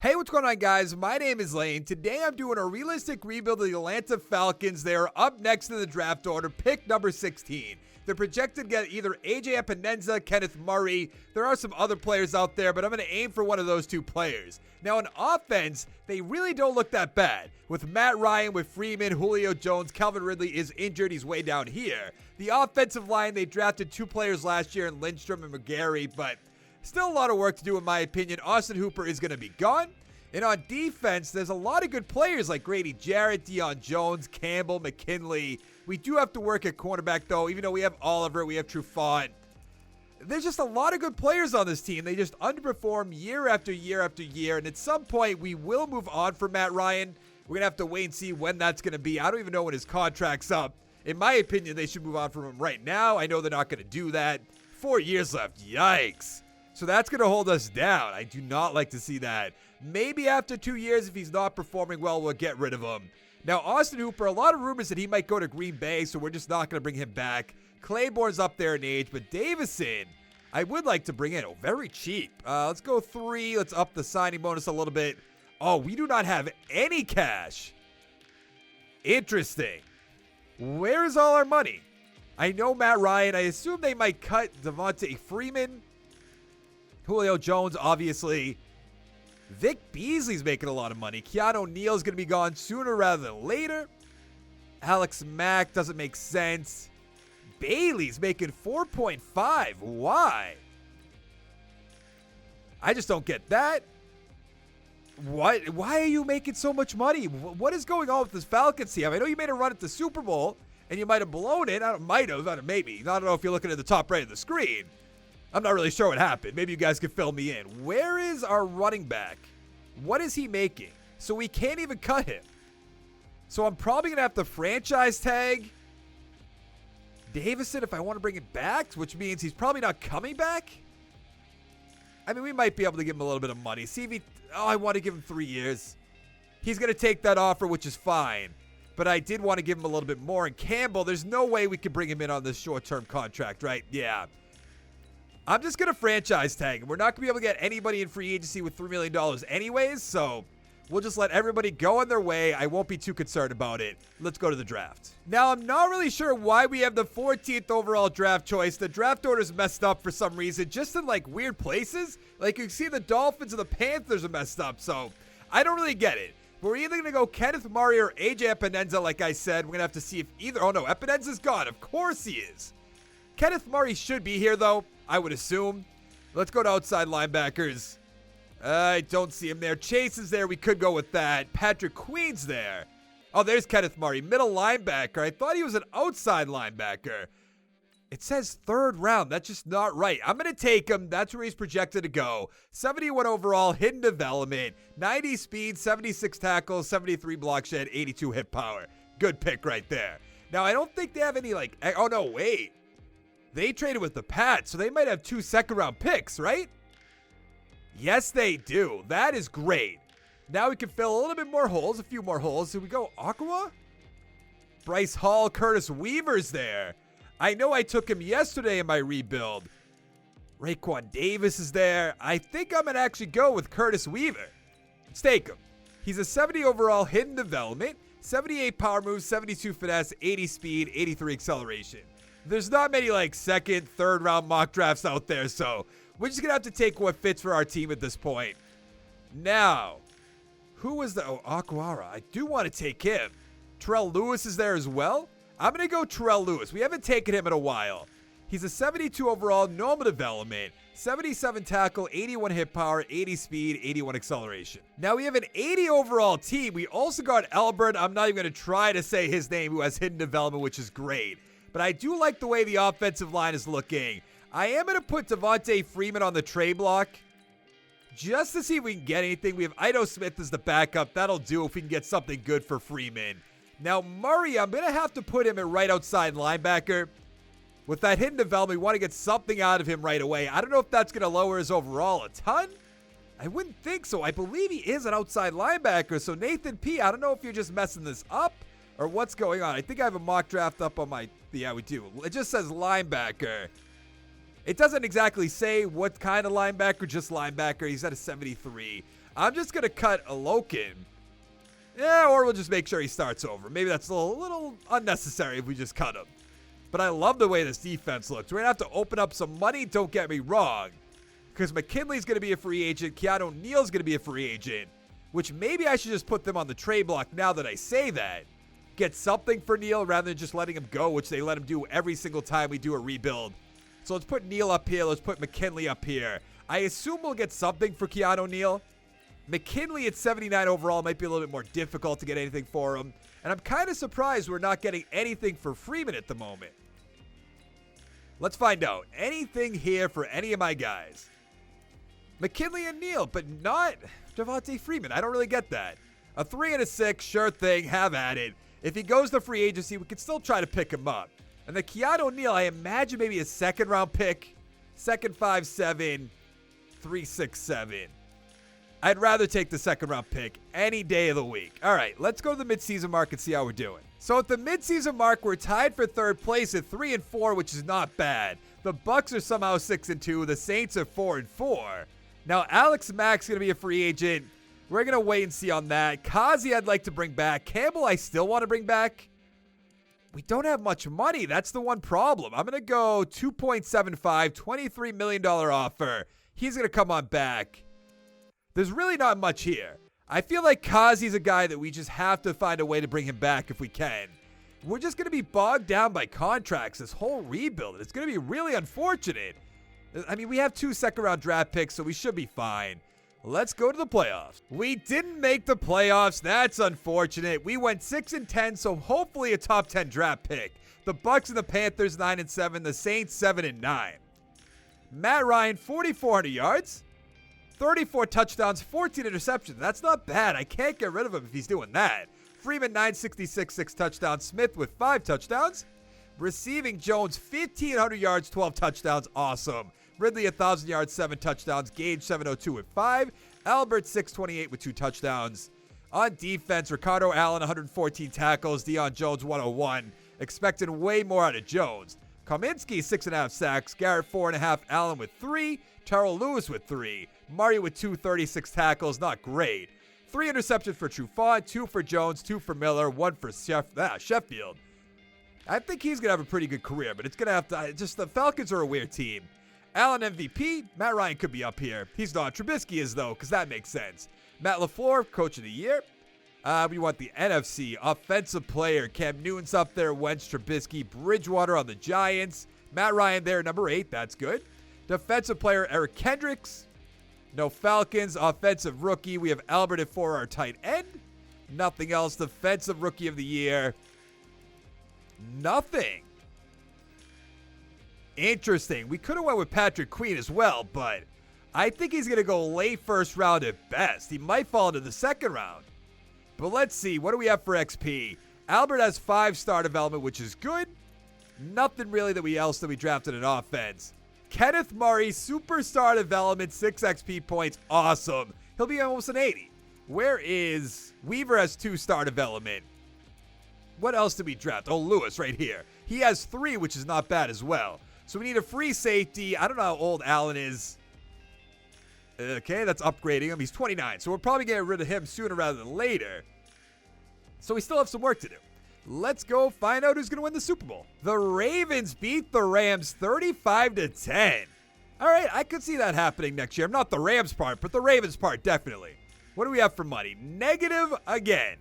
Hey, what's going on, guys? My name is Lane. Today I'm doing a realistic rebuild of the Atlanta Falcons. They are up next in the draft order, pick number 16. They're projected to get either AJ Epinesa, Kenneth Murray. There are some other players out there, but I'm going to aim for one of those two players. Now, on offense, they really don't look that bad. With Matt Ryan, with Freeman, Julio Jones, Calvin Ridley is injured. He's way down here. The offensive line, they drafted two players last year in Lindstrom and McGarry, but still a lot of work to do, in my opinion. Austin Hooper is going to be gone. And on defense, there's a lot of good players like Grady Jarrett, Deion Jones, Campbell, McKinley. We do have to work at cornerback, though, even though we have Oliver, we have Trufant. There's just a lot of good players on this team. They just underperform year after year after year. And at some point, we will move on from Matt Ryan. We're going to have to wait and see when that's going to be. I don't even know when his contract's up. In my opinion, they should move on from him right now. I know they're not going to do that. 4 years left. Yikes. So that's going to hold us down. I do not like to see that. Maybe after 2 years, if he's not performing well, we'll get rid of him. Now, Austin Hooper, a lot of rumors that he might go to Green Bay, so we're just not going to bring him back. Claiborne's up there in age, but Davison, I would like to bring in. Oh, very cheap. Let's go 3. Let's up the signing bonus a little bit. Oh, we do not have any cash. Interesting. Where is all our money? I know Matt Ryan. I assume they might cut Devontae Freeman. Julio Jones, obviously. Vic Beasley's making a lot of money. Keanu O'Neal's going to be gone sooner rather than later. Alex Mack doesn't make sense. Bailey's making 4.5. Why? I just don't get that. What? Why are you making so much money? What is going on with this Falcons team? I know you made a run at the Super Bowl, and you might have blown it. Maybe. I don't know if you're looking at the top right of the screen. I'm not really sure what happened. Maybe you guys could fill me in. Where is our running back? What is he making? So we can't even cut him. So I'm probably going to have to franchise tag Davison if I want to bring him back, which means he's probably not coming back. I mean, we might be able to give him a little bit of money. See if he... Oh, I want to give him 3 years. He's going to take that offer, which is fine. But I did want to give him a little bit more. And Campbell, there's no way we can bring him in on this short-term contract, right? Yeah. I'm just going to franchise tag him. We're not going to be able to get anybody in free agency with $3 million anyways, so we'll just let everybody go on their way. I won't be too concerned about it. Let's go to the draft. Now, I'm not really sure why we have the 14th overall draft choice. The draft order's messed up for some reason, just in, like, weird places. Like, you can see the Dolphins and the Panthers are messed up, so I don't really get it. We're either going to go Kenneth Murray or AJ Epinesa, like I said. We're going to have to see if either... Oh, no, Epinesa's gone. Of course he is. Kenneth Murray should be here, though, I would assume. Let's go to outside linebackers. I don't see him there. Chase is there. We could go with that. Patrick Queen's there. Oh, there's Kenneth Murray. Middle linebacker. I thought he was an outside linebacker. It says 3rd round. That's just not right. I'm going to take him. That's where he's projected to go. 71 overall, hidden development. 90 speed, 76 tackles, 73 block shed, 82 hit power. Good pick right there. Now, I don't think they have any, like... Oh, no, wait. They traded with the Pats, so they might have 2 second-round picks, right? Yes, they do. That is great. Now we can fill a little bit more holes, a few more holes. Here we go. Aqua? Bryce Hall, Curtis Weaver's there. I know I took him yesterday in my rebuild. Raekwon Davis is there. I think I'm going to actually go with Curtis Weaver. Let's take him. He's a 70 overall, hidden development, 78 power moves, 72 finesse, 80 speed, 83 acceleration. There's not many, like, 2nd, 3rd round mock drafts out there, so we're just going to have to take what fits for our team at this point. Now, who was the... Oh, Aquara. I do want to take him. Terrell Lewis is there as well. I'm going to go Terrell Lewis. We haven't taken him in a while. He's a 72 overall, normal development, 77 tackle, 81 hit power, 80 speed, 81 acceleration. Now we have an 80 overall team. We also got Albert. I'm not even going to try to say his name, who has hidden development, which is great. But I do like the way the offensive line is looking. I am going to put Devontae Freeman on the trade block just to see if we can get anything. We have Ito Smith as the backup. That'll do if we can get something good for Freeman. Now, Murray, I'm going to have to put him at right outside linebacker. With that hidden development, we want to get something out of him right away. I don't know if that's going to lower his overall a ton. I wouldn't think so. I believe he is an outside linebacker. So, Nathan P., I don't know if you're just messing this up or what's going on. I think I have a mock draft up on my... Yeah, we do. It just says linebacker. It doesn't exactly say what kind of linebacker, just linebacker. He's at a 73. I'm just going to cut Alokin. Yeah, or we'll just make sure he starts over. Maybe that's a little unnecessary if we just cut him. But I love the way this defense looks. We're going to have to open up some money, don't get me wrong. Because McKinley's going to be a free agent. Keanu Neal's going to be a free agent. Which maybe I should just put them on the trade block now that I say that. Get something for Neal rather than just letting him go, which they let him do every single time we do a rebuild. So let's put Neal up here. Let's put McKinley up here. I assume we'll get something for Keanu Neal. McKinley at 79 overall might be a little bit more difficult to get anything for him. And I'm kind of surprised we're not getting anything for Freeman at the moment. Let's find out. Anything here for any of my guys? McKinley and Neal, but not Devontae Freeman. I don't really get that. A 3 and a 6, sure thing, have at it. If he goes to free agency, we could still try to pick him up. And the Keanu Neal, I imagine maybe a second round pick. Second 5'7", 3'6'7". I'd rather take the second round pick any day of the week. All right, let's go to the midseason mark and see how we're doing. So at the midseason mark, we're tied for third place at 3-4, which is not bad. The Bucs are somehow 6-2. The Saints are 4-4. Now, Alex Mack's going to be a free agent. We're going to wait and see on that. Kazi, I'd like to bring back. Campbell, I still want to bring back. We don't have much money. That's the one problem. I'm going to go 2.75, $23 million offer. He's going to come on back. There's really not much here. I feel like Kazi's a guy that we just have to find a way to bring him back if we can. We're just going to be bogged down by contracts this whole rebuild. It's going to be really unfortunate. I mean, we have 2 second-round draft picks, so we should be fine. Let's go to the playoffs. We didn't make the playoffs. That's unfortunate. We went 6-10, so hopefully a top 10 draft pick. The Bucs and the Panthers 9-7. The Saints 7-9. Matt Ryan 4,400 yards, 34 touchdowns, 14 interceptions. That's not bad. I can't get rid of him if he's doing that. Freeman 966, 6 touchdowns. Smith with 5 touchdowns. Receiving Jones 1,500 yards, 12 touchdowns. Awesome. Ridley 1,000 yards, 7 touchdowns. Gage 702 with 5. Albert 628 with 2 touchdowns. On defense, Ricardo Allen 114 tackles. Deion Jones 101. Expecting way more out of Jones. Kaminsky 6.5 sacks. Garrett 4.5. Allen with 3. Terrell Lewis with 3. Murray with 236 tackles. Not great. 3 interceptions for Trufant. 2 for Jones. 2 for Miller. 1 for Sheffield. I think he's going to have a pretty good career, but it's going to have to... Just the Falcons are a weird team. Allen MVP. Matt Ryan could be up here. He's not. Trubisky is, though, because that makes sense. Matt LaFleur, Coach of the Year. We want the NFC. Offensive player. Cam Newton's up there. Wentz, Trubisky. Bridgewater on the Giants. Matt Ryan there, number 8. That's good. Defensive player, Eric Kendricks. No Falcons. Offensive rookie. We have Albert at 4, our tight end. Nothing else. Defensive rookie of the year. Nothing. Interesting. We could have went with Patrick Queen as well, but I think he's going to go late first round at best. He might fall into the second round. But let's see. What do we have for XP? Albert has 5-star development, which is good. Nothing really that we drafted in offense. Kenneth Murray, superstar development, 6 XP points. Awesome. He'll be almost an 80. Where is... Weaver has 2-star development. What else did we draft? Oh, Lewis right here. He has 3, which is not bad as well. So we need a free safety. I don't know how old Allen is. Okay, that's upgrading him. He's 29. So we're probably getting rid of him sooner rather than later. So we still have some work to do. Let's go find out who's going to win the Super Bowl. The Ravens beat the Rams 35-10. All right, I could see that happening next year. Not the Rams part, but the Ravens part, definitely. What do we have for money? Negative again.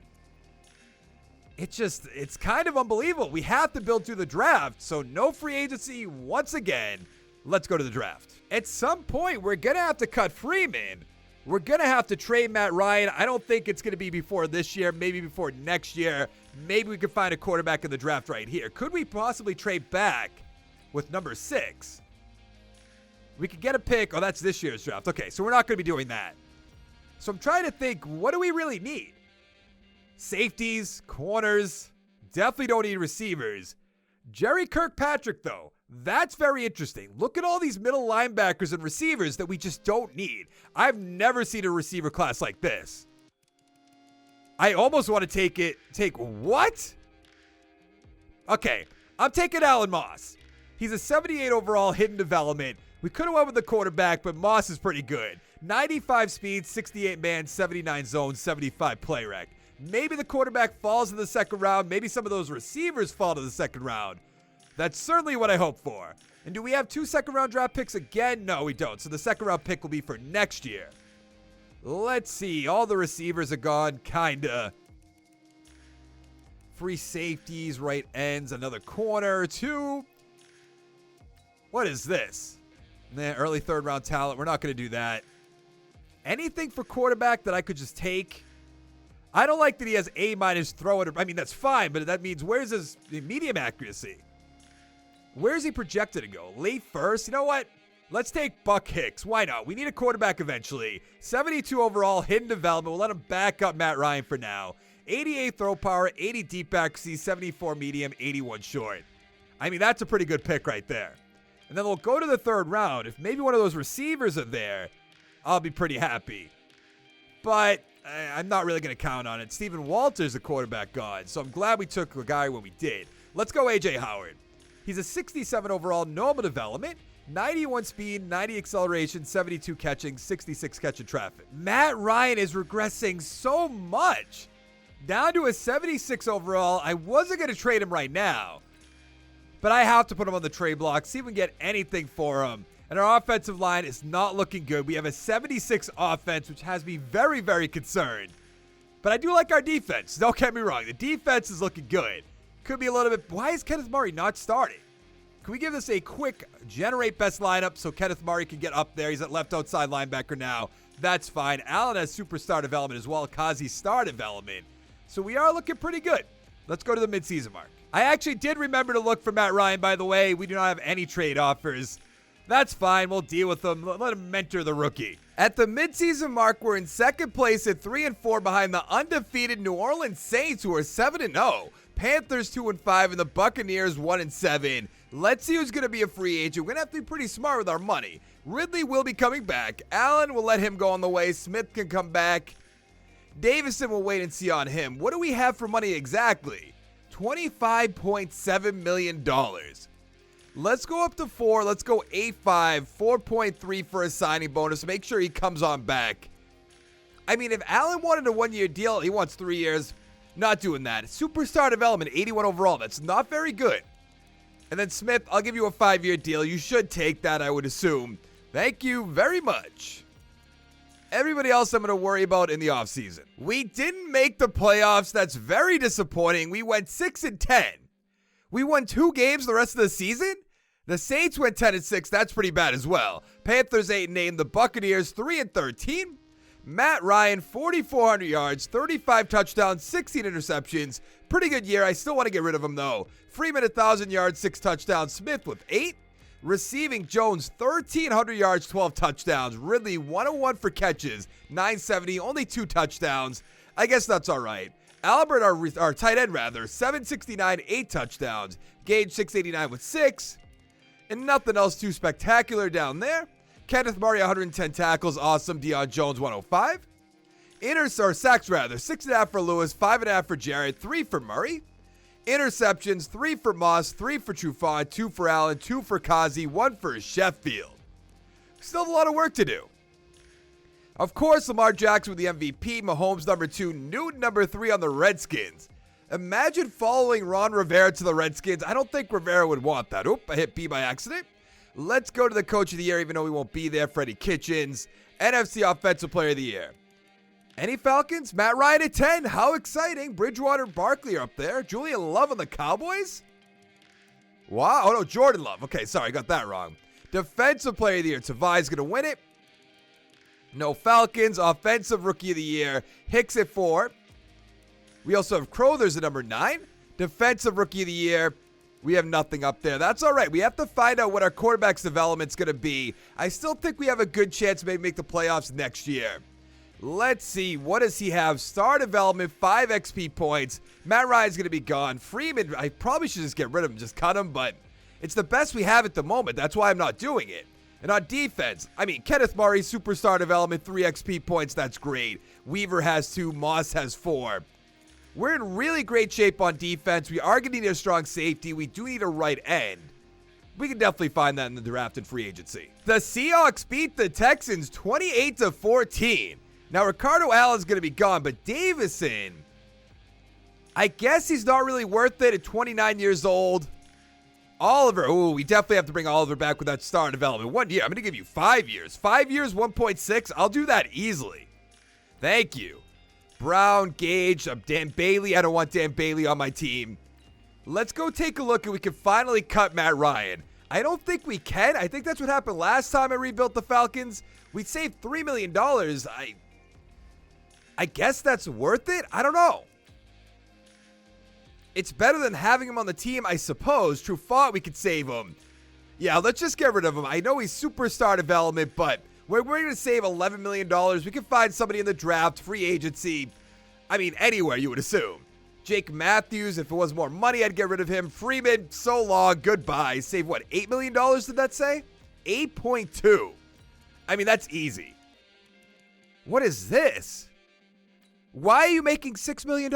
It's kind of unbelievable. We have to build through the draft, so no free agency once again. Let's go to the draft. At some point, we're going to have to cut Freeman. We're going to have to trade Matt Ryan. I don't think it's going to be before this year, maybe before next year. Maybe we could find a quarterback in the draft right here. Could we possibly trade back with number 6? We could get a pick. Oh, that's this year's draft. Okay, so we're not going to be doing that. So I'm trying to think, what do we really need? Safeties, corners, definitely don't need receivers. Jerry Kirkpatrick, though, that's very interesting. Look at all these middle linebackers and receivers that we just don't need. I've never seen a receiver class like this. I almost want to take what? Okay, I'm taking Alan Moss. He's a 78 overall hidden development. We could have went with the quarterback, but Moss is pretty good. 95 speed, 68 man, 79 zone, 75 play rec. Maybe the quarterback falls in the second round. Maybe some of those receivers fall to the second round. That's certainly what I hope for. And do we have 2 second-round draft picks again? No, we don't. So the second-round pick will be for next year. Let's see. All the receivers are gone, kinda. Free safeties, right ends, another corner or 2. What is this? Early third-round talent. We're not going to do that. Anything for quarterback that I could just take? I don't like that he has A- throwing. I mean, that's fine, but that means where's his medium accuracy? Where's he projected to go? Late first? You know what? Let's take Buck Hicks. Why not? We need a quarterback eventually. 72 overall, hidden development. We'll let him back up Matt Ryan for now. 88 throw power, 80 deep accuracy, 74 medium, 81 short. I mean, that's a pretty good pick right there. And then we'll go to the third round. If maybe one of those receivers are there, I'll be pretty happy. But I'm not really going to count on it. Stephen Walter's the quarterback god, so I'm glad we took a guy when we did. Let's go A.J. Howard. He's a 67 overall, normal development, 91 speed, 90 acceleration, 72 catching, 66 catch in traffic. Matt Ryan is regressing so much. Down to a 76 overall. I wasn't going to trade him right now, but I have to put him on the trade block, see if we can get anything for him. And our offensive line is not looking good. We have a 76 offense, which has me very, very concerned. But I do like our defense. Don't get me wrong. The defense is looking good. Could be a little bit. Why is Kenneth Murray not starting? Can we give this a quick generate best lineup so Kenneth Murray can get up there? He's at left outside linebacker now. That's fine. Allen has superstar development as well. Kazi star development. So we are looking pretty good. Let's go to the midseason mark. I actually did remember to look for Matt Ryan, by the way. We do not have any trade offers. That's fine. We'll deal with him. Let him mentor the rookie. At the midseason mark, we're in second place at 3-4 behind the undefeated New Orleans Saints, who are 7-0. Panthers 2-5, and the Buccaneers 1-7. Let's see who's going to be a free agent. We're going to have to be pretty smart with our money. Ridley will be coming back. Allen will let him go on the way. Smith can come back. Davison will wait and see on him. What do we have for money exactly? $25.7 million. Let's go up to 4. Let's go 8.5. 4.3 for a signing bonus. Make sure he comes on back. I mean, if Allen wanted a 1-year deal, he wants 3 years. Not doing that. Superstar development, 81 overall. That's not very good. And then Smith, I'll give you a 5-year deal. You should take that, I would assume. Thank you very much. Everybody else I'm going to worry about in the offseason. We didn't make the playoffs. That's very disappointing. We went 6-10. We won 2 games the rest of the season? The Saints went 10-6. That's pretty bad as well. Panthers 8-8. The Buccaneers 3-13. Matt Ryan, 4,400 yards, 35 touchdowns, 16 interceptions. Pretty good year. I still want to get rid of him, though. Freeman, 1,000 yards, 6 touchdowns. Smith with 8. Receiving, Jones, 1,300 yards, 12 touchdowns. Ridley, 101 for catches, 970, only 2 touchdowns. I guess that's all right. Albert, our tight end, 769, 8 touchdowns. Gage, 689 with 6. And nothing else too spectacular down there. Kenneth Murray, 110 tackles. Awesome. Deion Jones, 105. Sacks, 6.5 for Lewis, 5.5 for Jarrett, 3 for Murray. Interceptions, 3 for Moss, 3 for Trufant, 2 for Allen, 2 for Kazi, 1 for Sheffield. Still have a lot of work to do. Of course, Lamar Jackson with the MVP, Mahomes number 2, Newton number 3 on the Redskins. Imagine following Ron Rivera to the Redskins. I don't think Rivera would want that. Oop, I hit B by accident. Let's go to the Coach of the Year, even though we won't be there. Freddie Kitchens, NFC Offensive Player of the Year. Any Falcons? Matt Ryan at 10. How exciting. Bridgewater, Barkley are up there. Julian Love on the Cowboys? Wow. Oh, no, Jordan Love. Okay, sorry, I got that wrong. Defensive Player of the Year. Tavai's going to win it. No Falcons. Offensive Rookie of the Year. Hicks at 4. We also have Crothers at number 9. Defensive Rookie of the Year. We have nothing up there. That's all right. We have to find out what our quarterback's development's going to be. I still think we have a good chance to maybe make the playoffs next year. Let's see. What does he have? Star development, 5 XP points. Matt Ryan's going to be gone. Freeman, I probably should just get rid of him, just cut him, but it's the best we have at the moment. That's why I'm not doing it. And on defense, Kenneth Murray, superstar development, 3 XP points. That's great. Weaver has 2. Moss has 4. We're in really great shape on defense. We are going to need a strong safety. We do need a right end. We can definitely find that in the draft and free agency. The Seahawks beat the Texans 28-14. Now, Ricardo Allen's going to be gone, but Davison, I guess he's not really worth it at 29 years old. Oliver, we definitely have to bring Oliver back with that star development. 1 year. I'm going to give you 5 years. 5 years, 1.6. I'll do that easily. Thank you. Brown, Gage, Dan Bailey. I don't want Dan Bailey on my team. Let's go take a look and we can finally cut Matt Ryan. I don't think we can. I think that's what happened last time I rebuilt the Falcons. We saved $3 million. I guess that's worth it? I don't know. It's better than having him on the team, I suppose. True thought we could save him. Yeah, let's just get rid of him. I know he's superstar development, but we're going to save $11 million. We can find somebody in the draft, free agency. I mean, anywhere you would assume. Jake Matthews, if it was more money, I'd get rid of him. Freeman, so long, goodbye. Save what, $8 million, did that say? 8.2. I mean, that's easy. What is this? Why are you making $6 million?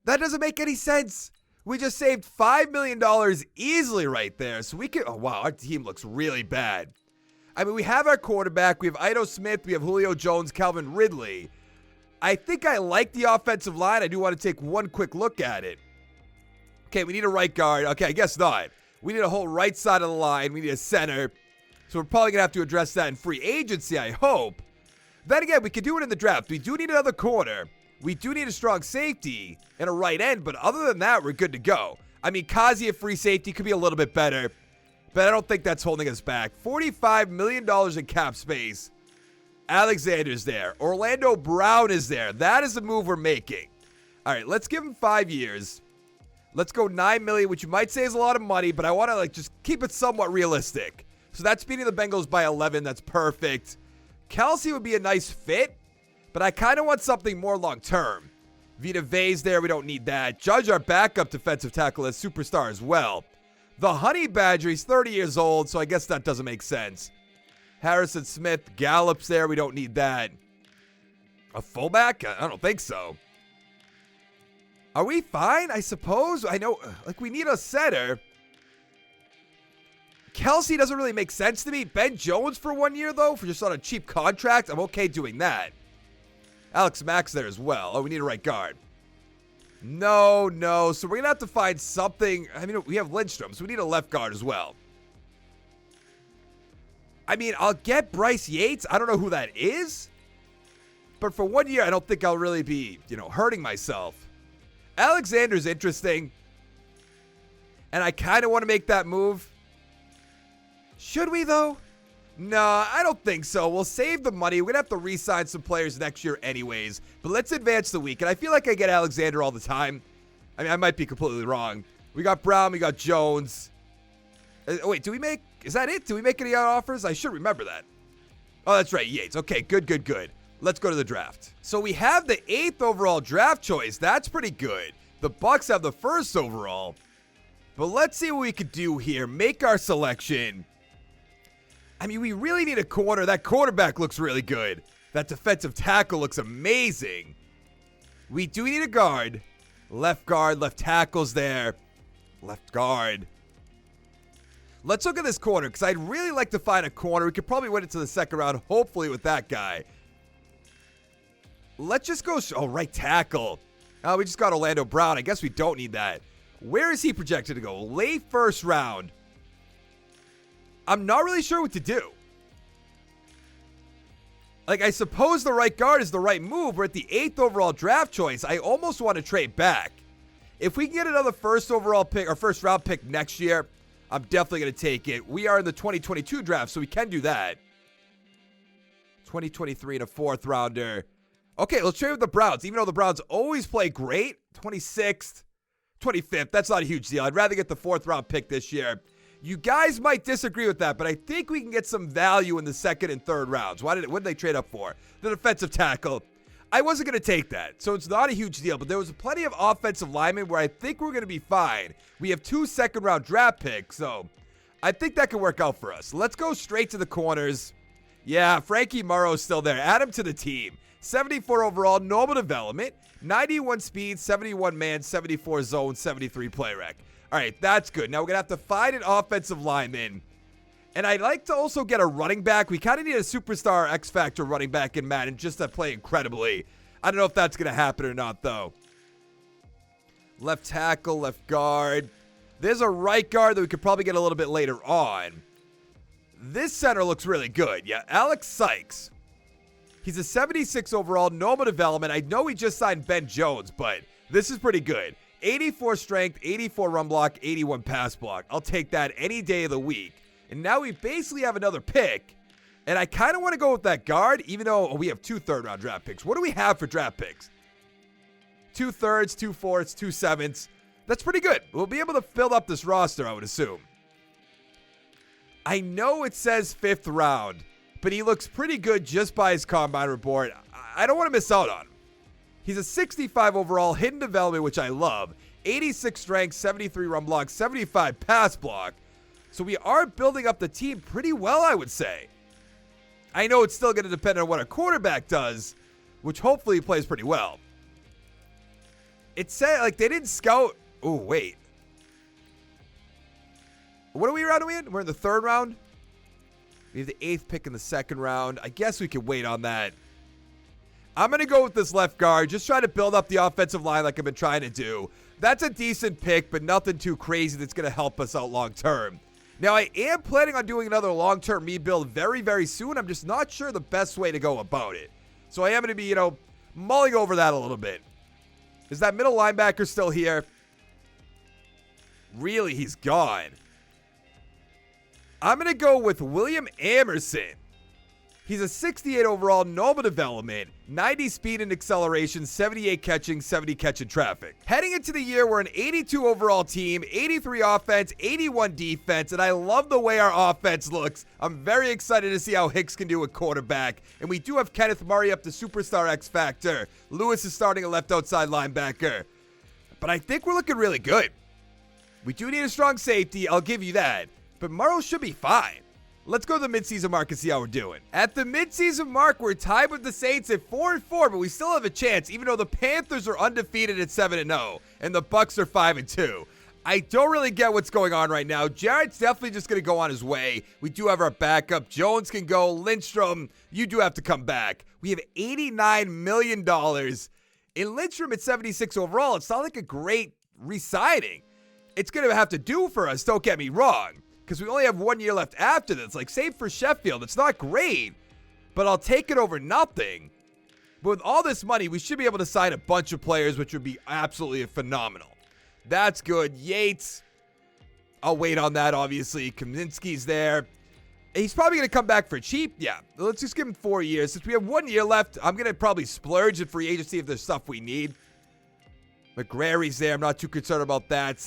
That doesn't make any sense. We just saved $5 million easily right there. So we can, oh wow, our team looks really bad. I mean, we have our quarterback. We have Ito Smith. We have Julio Jones, Calvin Ridley. I think I like the offensive line. I do want to take one quick look at it. Okay, we need a right guard. Okay, I guess not. We need a whole right side of the line. We need a center. So we're probably going to have to address that in free agency, I hope. Then again, we could do it in the draft. We do need another corner. We do need a strong safety and a right end, but other than that, we're good to go. I mean, Kazi at free safety could be a little bit better, but I don't think that's holding us back. $45 million in cap space. Alexander's there. Orlando Brown is there. That is the move we're making. All right, let's give him 5 years. Let's go $9 million, which you might say is a lot of money, but I want to just keep it somewhat realistic. So that's beating the Bengals by 11. That's perfect. Kelsey would be a nice fit, but I kind of want something more long-term. Vita Vea's there. We don't need that. Judge, our backup defensive tackle, as superstar as well. The Honey Badger, he's 30 years old, so I guess that doesn't make sense. Harrison Smith, Gallup's there. We don't need that. A fullback? I don't think so. Are we fine? I suppose. I know, we need a center. Kelsey doesn't really make sense to me. Ben Jones for 1 year, though, for just on a cheap contract. I'm okay doing that. Alex Mack's there as well. Oh, we need a right guard. No. So we're going to have to find something. I mean, we have Lindstrom, so we need a left guard as well. I mean, I'll get Bryce Yates. I don't know who that is. But for 1 year, I don't think I'll really be, hurting myself. Alexander's interesting. And I kind of want to make that move. Should we, though? No, I don't think so. We'll save the money. We're going to have to re-sign some players next year anyways. But let's advance the week. And I feel like I get Alexander all the time. I mean, I might be completely wrong. We got Brown. We got Jones. Wait, is that it? Do we make any other offers? I should remember that. Oh, that's right. Yates. Okay, good. Let's go to the draft. So we have the 8th overall draft choice. That's pretty good. The Bucks have the 1st overall. But let's see what we could do here. Make our selection. I mean, we really need a corner. That quarterback looks really good. That defensive tackle looks amazing. We do need a guard. Left tackle's there. Left guard. Let's look at this corner, because I'd really like to find a corner. We could probably win it to the 2nd round, hopefully with that guy. Let's just go, right tackle. Oh, we just got Orlando Brown. I guess we don't need that. Where is he projected to go? Late 1st round. I'm not really sure what to do. I suppose the right guard is the right move. We're at the 8th overall draft choice. I almost want to trade back. If we can get another 1st overall pick or 1st round pick next year, I'm definitely going to take it. We are in the 2022 draft, so we can do that. 2023 and a 4th rounder. Okay, let's trade with the Browns. Even though the Browns always play great. 26th, 25th. That's not a huge deal. I'd rather get the 4th round pick this year. You guys might disagree with that, but I think we can get some value in the 2nd and 3rd rounds. What did they trade up for? The defensive tackle. I wasn't going to take that, so it's not a huge deal, but there was plenty of offensive linemen where I think we're going to be fine. We have 2 second-round draft picks, so I think that can work out for us. Let's go straight to the corners. Yeah, Frankie Morrow's still there. Add him to the team. 74 overall, normal development, 91 speed, 71 man, 74 zone, 73 play rec. All right, that's good. Now we're going to have to find an offensive lineman. And I'd like to also get a running back. We kind of need a superstar X-Factor running back in Madden just to play incredibly. I don't know if that's going to happen or not, though. Left tackle, left guard. There's a right guard that we could probably get a little bit later on. This center looks really good. Yeah, Alex Sykes. He's a 76 overall, normal development. I know we just signed Ben Jones, but this is pretty good. 84 strength, 84 run block, 81 pass block. I'll take that any day of the week. And now we basically have another pick. And I kind of want to go with that guard, even though we have 2 third-round draft picks. What do we have for draft picks? 2 thirds, 2 fourths, 2 sevenths. That's pretty good. We'll be able to fill up this roster, I would assume. I know it says 5th round, but he looks pretty good just by his combine report. I don't want to miss out on him. He's a 65 overall, hidden development, which I love. 86 strength, 73 run block, 75 pass block. So we are building up the team pretty well, I would say. I know it's still going to depend on what our quarterback does, which hopefully plays pretty well. It said, like, they didn't scout. Oh, wait. What are we round in? We're in the 3rd round. We have the 8th pick in the 2nd round. I guess we could wait on that. I'm going to go with this left guard. Just try to build up the offensive line like I've been trying to do. That's a decent pick, but nothing too crazy that's going to help us out long term. Now, I am planning on doing another long-term rebuild very, very soon. I'm just not sure the best way to go about it. So I am going to be, mulling over that a little bit. Is that middle linebacker still here? Really, he's gone. I'm going to go with William Emerson. He's a 68 overall, normal development, 90 speed and acceleration, 78 catching, 70 catch in traffic. Heading into the year, we're an 82 overall team, 83 offense, 81 defense, and I love the way our offense looks. I'm very excited to see how Hicks can do at quarterback, and we do have Kenneth Murray up to superstar X Factor. Lewis is starting a left outside linebacker. But I think we're looking really good. We do need a strong safety, I'll give you that, but Murrow should be fine. Let's go to the midseason mark and see how we're doing. At the midseason mark, we're tied with the Saints at 4-4, but we still have a chance, even though the Panthers are undefeated at 7-0, and the Bucks are 5-2. I don't really get what's going on right now. Jarrett's definitely just going to go on his way. We do have our backup. Jones can go. Lindstrom, you do have to come back. We have $89 million. In Lindstrom at 76 overall, it's not like a great re-signing. It's going to have to do for us, don't get me wrong, because we only have 1 year left after this. Like, save for Sheffield. It's not great, but I'll take it over nothing. But with all this money, we should be able to sign a bunch of players, which would be absolutely phenomenal. That's good. Yates, I'll wait on that, obviously. Kaminsky's there. He's probably going to come back for cheap. Yeah, let's just give him 4 years. Since we have 1 year left, I'm going to probably splurge in free agency if there's stuff we need. McGrary's there. I'm not too concerned about that.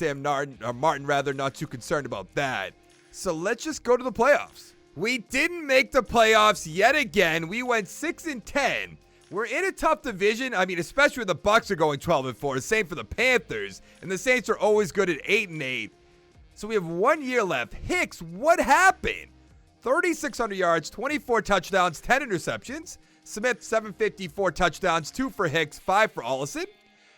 Martin, not too concerned about that. So let's just go to the playoffs. We didn't make the playoffs yet again. We went 6-10. We're in a tough division. I mean, especially when the Bucks are going 12-4. Same for the Panthers. And the Saints are always good at 8-8. So we have 1 year left. Hicks, what happened? 3,600 yards, 24 touchdowns, 10 interceptions. Smith, 754 touchdowns, 2 for Hicks, 5 for Ollison.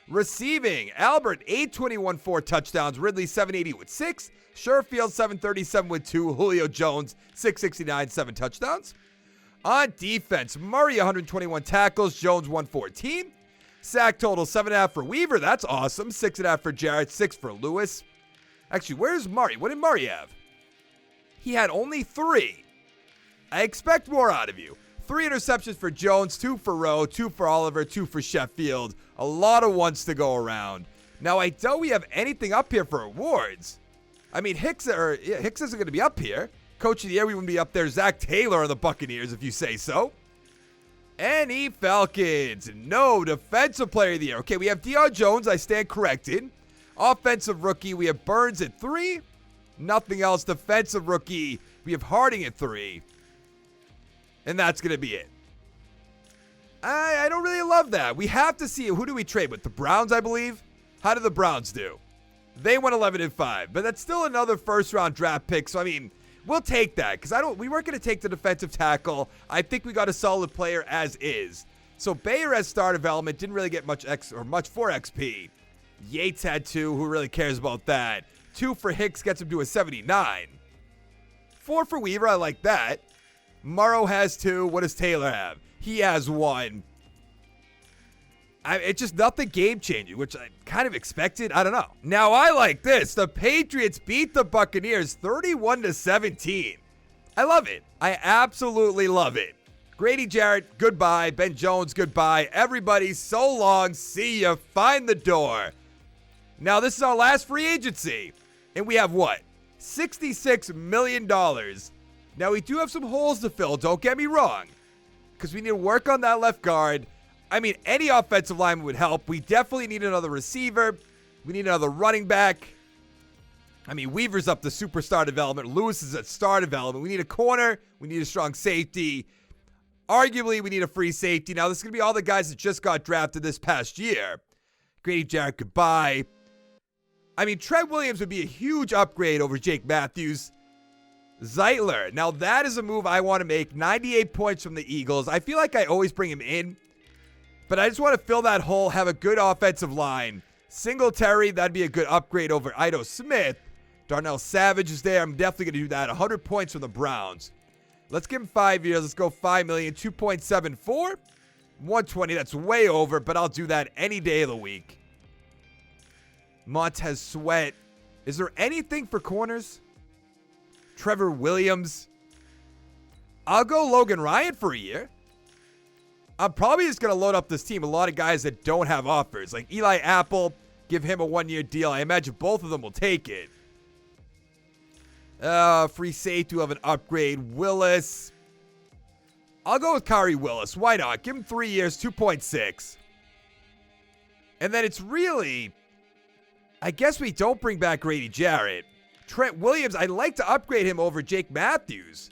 Receiving, Albert, 821, 4 touchdowns. Ridley, 780 with 6. Sherfield, 737 with 2. Julio Jones, 669, 7 touchdowns. On defense, Murray, 121 tackles. Jones, 114. Sack total, 7.5 for Weaver. That's awesome. 6.5 for Jarrett, 6 for Lewis. Actually, where's Murray? What did Murray have? He had only 3. I expect more out of you. 3 interceptions for Jones, 2 for Rowe, 2 for Oliver, 2 for Sheffield. A lot of ones to go around. Now, I doubt we have anything up here for awards. I mean, Hicks isn't going to be up here. Coach of the year, we wouldn't be up there. Zach Taylor on the Buccaneers, if you say so. Any Falcons? No. Defensive player of the year. Okay, we have Deion Jones. I stand corrected. Offensive rookie, we have Burns at 3. Nothing else. Defensive rookie, we have Harding at 3. And that's going to be it. I don't really love that. We have to see, who do we trade with? The Browns, I believe? How did the Browns do? They went 11-5, but that's still another first-round draft pick. So, I mean, we'll take that because we weren't going to take the defensive tackle. I think we got a solid player as is. So, Bayer as star development didn't really get much for XP. Yates had 2. Who really cares about that? 2 for Hicks gets him to a 79. 4 for Weaver, I like that. Morrow has 2. What does Taylor have? He has 1. It's just nothing game-changing, which I kind of expected. I don't know. Now, I like this. The Patriots beat the Buccaneers 31-17. I love it. I absolutely love it. Grady Jarrett, goodbye. Ben Jones, goodbye. Everybody, so long. See ya. Find the door. Now, this is our last free agency. And we have what? $66 million. Now, we do have some holes to fill. Don't get me wrong. Because we need to work on that left guard. I mean, any offensive lineman would help. We definitely need another receiver. We need another running back. I mean, Weaver's up to superstar development. Lewis is at star development. We need a corner. We need a strong safety. Arguably, we need a free safety. Now, this is going to be all the guys that just got drafted this past year. Grady Jarrett, goodbye. I mean, Trent Williams would be a huge upgrade over Jake Matthews. Zeitler. Now, that is a move I want to make. 98 points from the Eagles. I feel like I always bring him in. But I just want to fill that hole, have a good offensive line. Singletary, that'd be a good upgrade over Ito Smith. Darnell Savage is there. I'm definitely going to do that. 100 points from the Browns. Let's give him 5 years. Let's go $5 million. 2.74. 120. That's way over, but I'll do that any day of the week. Montez Sweat. Is there anything for corners? Trevor Williams. I'll go Logan Ryan for a year. I'm probably just going to load up this team. A lot of guys that don't have offers. Like Eli Apple, give him a 1-year deal. I imagine both of them will take it. Free safety will have an upgrade. Willis. I'll go with Kari Willis. Why not? Give him 3 years, 2.6. And then it's really, I guess we don't bring back Grady Jarrett. Trent Williams, I'd like to upgrade him over Jake Matthews.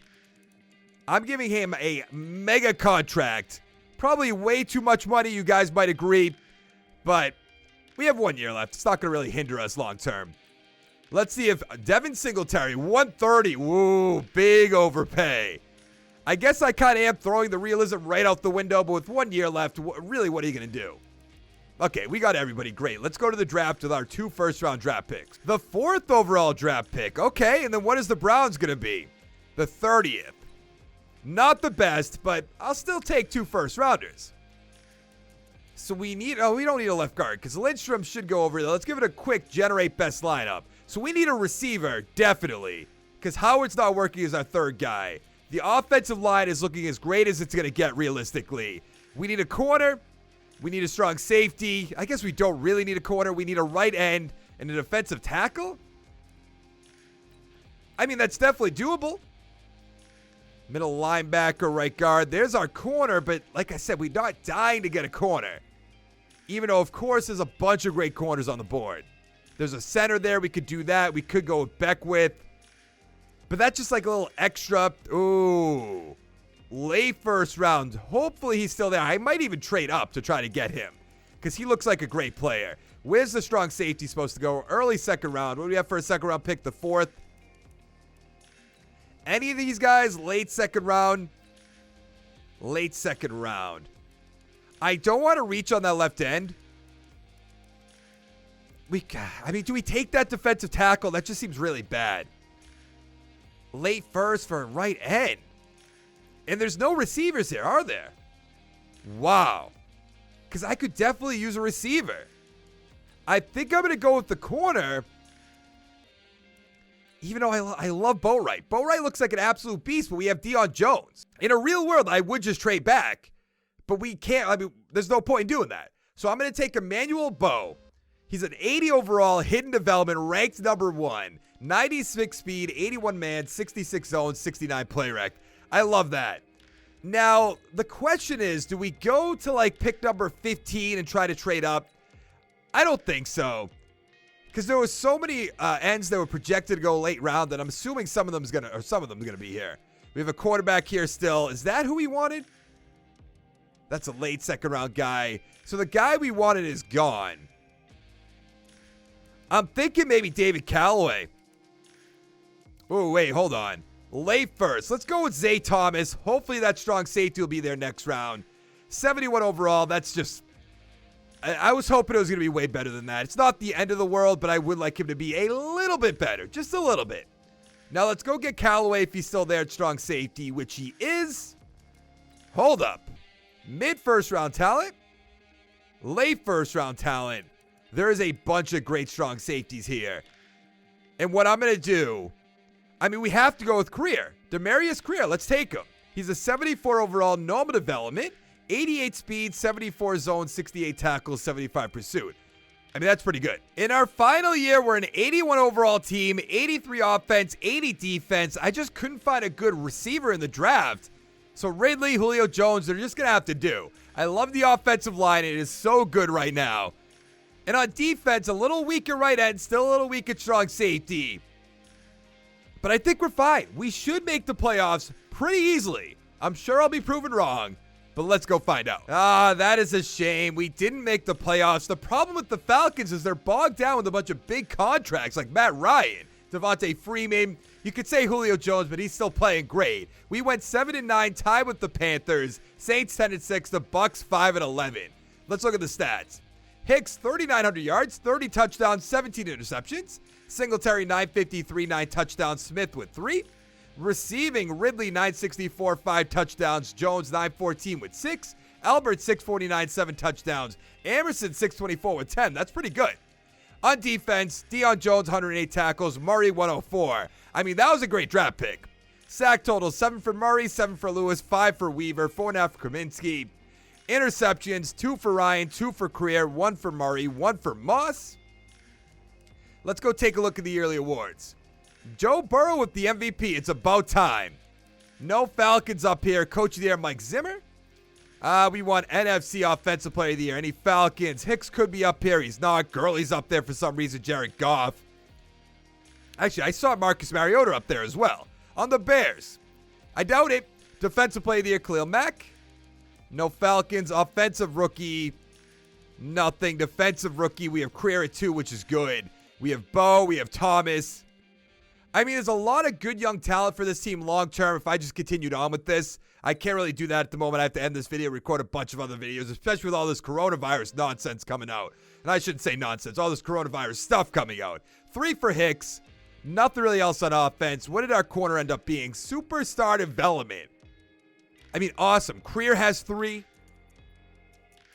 I'm giving him a mega contract. Probably way too much money, you guys might agree. But we have 1 year left. It's not going to really hinder us long term. Let's see if Devin Singletary, 130. Woo, big overpay. I guess I kind of am throwing the realism right out the window, but with 1 year left, really, what are you going to do? Okay, we got everybody. Great. Let's go to the draft with our 2 first-round draft picks. The 4th overall draft pick. Okay, and then what is the Browns going to be? The 30th. Not the best, but I'll still take 2 first-rounders. So we need, we don't need a left guard because Lindstrom should go over there. Let's give it a quick generate best lineup. So we need a receiver, definitely, because Howard's not working as our 3rd guy. The offensive line is looking as great as it's going to get realistically. We need a corner. We need a strong safety. I guess we don't really need a corner. We need a right end and a defensive tackle. I mean, that's definitely doable. Middle linebacker, right guard. There's our corner, but like I said, we're not dying to get a corner. Even though, of course, there's a bunch of great corners on the board. There's a center there. We could do that. We could go with Beckwith. But that's just like a little extra. Ooh. Late first round. Hopefully he's still there. I might even trade up to try to get him because he looks like a great player. Where's the strong safety supposed to go? Early second round. What do we have for a second round pick? The 4th. Any of these guys, late second round. Late second round. I don't want to reach on that left end. Do we take that defensive tackle? That just seems really bad. Late first for a right end. And there's no receivers here, are there? Wow. Because I could definitely use a receiver. I think I'm going to go with the corner. Even though I love Boatwright. Boatwright looks like an absolute beast, but we have Deion Jones. In a real world, I would just trade back. But we can't. I mean, there's no point in doing that. So I'm going to take Emmanuel Bow. He's an 80 overall, hidden development, ranked number 1. 96 speed, 81 man, 66 zone, 69 play rec. I love that. Now, the question is, do we go to like pick number 15 and try to trade up? I don't think so. Because there was so many ends that were projected to go late round that I'm assuming some of them gonna be here. We have a quarterback here still. Is that who we wanted? That's a late second round guy. So the guy we wanted is gone. I'm thinking maybe David Callaway. Oh, wait, hold on. Late first. Let's go with Zay Thomas. Hopefully that strong safety will be there next round. 71 overall. That's just... I was hoping it was going to be way better than that. It's not the end of the world, but I would like him to be a little bit better. Just a little bit. Now let's go get Callaway if he's still there at strong safety, which he is. Hold up. Mid-first round talent. Late first round talent. There is a bunch of great strong safeties here. And what I'm going to do, I mean, we have to go with Creer. Demarius Creer, let's take him. He's a 74 overall, normal development, 88 speed, 74 zone, 68 tackles, 75 pursuit. I mean, that's pretty good. In our final year, we're an 81 overall team, 83 offense, 80 defense. I just couldn't find a good receiver in the draft. So Ridley, Julio Jones, they're just going to have to do. I love the offensive line. It is so good right now. And on defense, a little weak at right end, still a little weak at strong safety. But I think we're fine. We should make the playoffs pretty easily. I'm sure I'll be proven wrong, but let's go find out. That is a shame. We didn't make the playoffs. The problem with the Falcons is they're bogged down with a bunch of big contracts like Matt Ryan, Devontae Freeman. You could say Julio Jones, but he's still playing great. We went 7-9, tied with the Panthers. Saints 10-6, the Bucks 5-11. Let's look at the stats. Hicks, 3,900 yards, 30 touchdowns, 17 interceptions. Singletary, 953, 9 touchdowns. Smith with 3. Receiving, Ridley, 964, 5 touchdowns. Jones, 914 with 6. Albert, 649, 7 touchdowns. Emerson, 624 with 10. That's pretty good. On defense, Deion Jones, 108 tackles. Murray, 104. I mean, that was a great draft pick. Sack total, 7 for Murray, 7 for Lewis, 5 for Weaver, 4.5 for Kaminsky. Interceptions, 2 for Ryan, 2 for Creer, 1 for Murray, 1 for Moss. Let's go take a look at the yearly awards. Joe Burrow with the MVP. It's about time. No Falcons up here. Coach of the Year, Mike Zimmer. We want NFC Offensive Player of the Year. Any Falcons? Hicks could be up here. He's not. Gurley's up there for some reason. Jared Goff. Actually, I saw Marcus Mariota up there as well. On the Bears. I doubt it. Defensive Player of the Year, Khalil Mack. No Falcons. Offensive Rookie. Nothing. Defensive Rookie. We have Creer at 2, which is good. We have Bo. We have Thomas. I mean, there's a lot of good young talent for this team long term. If I just continued on with this, I can't really do that at the moment. I have to end this video, record a bunch of other videos, especially with all this coronavirus nonsense coming out. And I shouldn't say nonsense, all this coronavirus stuff coming out. 3 for Hicks. Nothing really else on offense. What did our corner end up being? Superstar development. I mean, awesome. Creer has 3.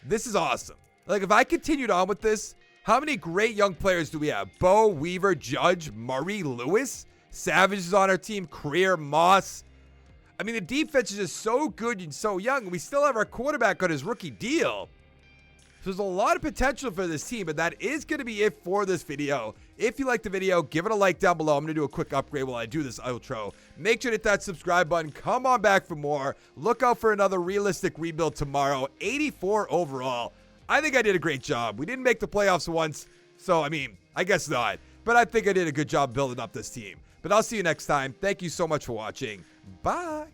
This is awesome. Like, if I continued on with this, how many great young players do we have? Bo, Weaver, Judge, Murray, Lewis. Savage is on our team. Creer, Moss. I mean, the defense is just so good and so young. And we still have our quarterback on his rookie deal. So there's a lot of potential for this team. And that is going to be it for this video. If you liked the video, give it a like down below. I'm going to do a quick upgrade while I do this outro. Make sure to hit that subscribe button. Come on back for more. Look out for another realistic rebuild tomorrow. 84 overall. I think I did a great job. We didn't make the playoffs once. So, I mean, I guess not. But I think I did a good job building up this team. But I'll see you next time. Thank you so much for watching. Bye.